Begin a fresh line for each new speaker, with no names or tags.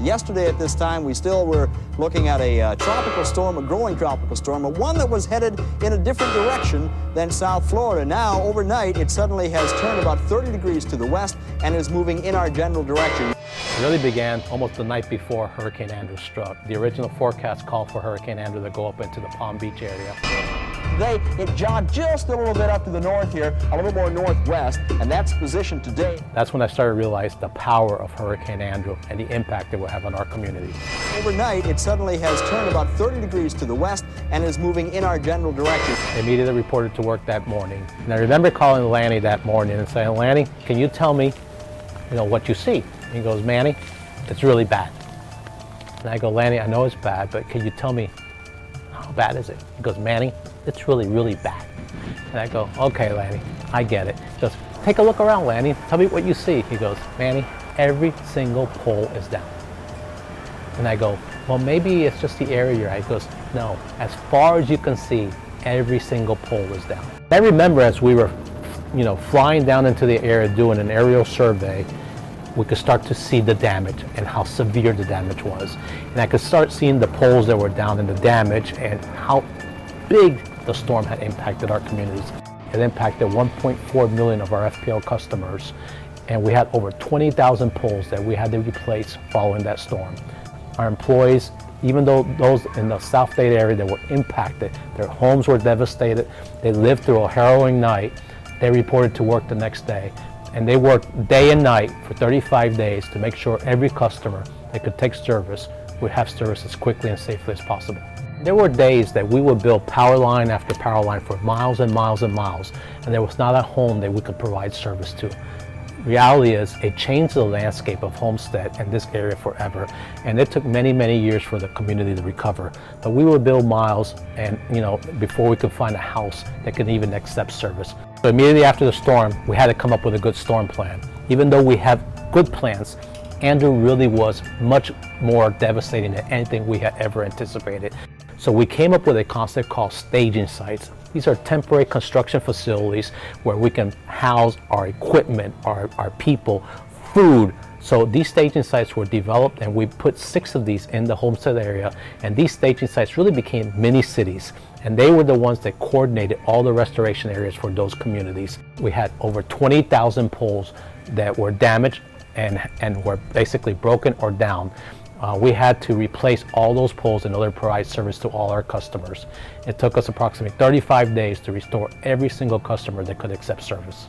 Yesterday at this time, we still were looking at a tropical storm, a growing tropical storm, one that was headed in a different direction than South Florida. Now, overnight, it suddenly has turned about 30 degrees to the west and is moving in our general direction.
It really began almost the night before Hurricane Andrew struck. The original forecast called for Hurricane Andrew to go up into the Palm Beach area.
Today, it jogged just a little bit up to the north here, a little more northwest, and that's positioned today.
That's when I started to realize the power of Hurricane Andrew and the impact it will have on our community.
Overnight, it suddenly has turned about 30 degrees to the west and is moving in our general direction.
I immediately reported to work that morning. And I remember calling Lanny that morning and saying, Lanny, can you tell me, what you see? And he goes, Manny, it's really bad. And I go, Lanny, I know it's bad, but can you tell me how bad is it? He goes, Manny, it's really, really bad. And I go, okay, Lanny, I get it. He goes, take a look around, Lanny. Tell me what you see. He goes, Manny, every single pole is down. And I go, well, maybe it's just the area you're at. He goes, no, as far as you can see, every single pole is down. I remember as we were, flying down into the area doing an aerial survey, we could start to see the damage and how severe the damage was. And I could start seeing the poles that were down and the damage and how big the storm had impacted our communities. It impacted 1.4 million of our FPL customers, and we had over 20,000 poles that we had to replace following that storm. Our employees, even though those in the South Dade area that were impacted, their homes were devastated, they lived through a harrowing night, they reported to work the next day. And they worked day and night for 35 days to make sure every customer that could take service would have service as quickly and safely as possible. There were days that we would build power line after power line for miles and miles and miles, and there was not a home that we could provide service to. Reality is, it changed the landscape of Homestead and this area forever, and it took many, many years for the community to recover. But we would build miles, and before we could find a house that could even accept service. So immediately after the storm, we had to come up with a good storm plan. Even though we have good plans, Andrew really was much more devastating than anything we had ever anticipated. So we came up with a concept called staging sites. These are temporary construction facilities where we can house our equipment, our people, food. So these staging sites were developed, and we put 6 of these in the Homestead area, and these staging sites really became mini cities, and they were the ones that coordinated all the restoration areas for those communities. We had over 20,000 poles that were damaged and were basically broken or down. We had to replace all those poles in order to provide service to all our customers. It took us approximately 35 days to restore every single customer that could accept service.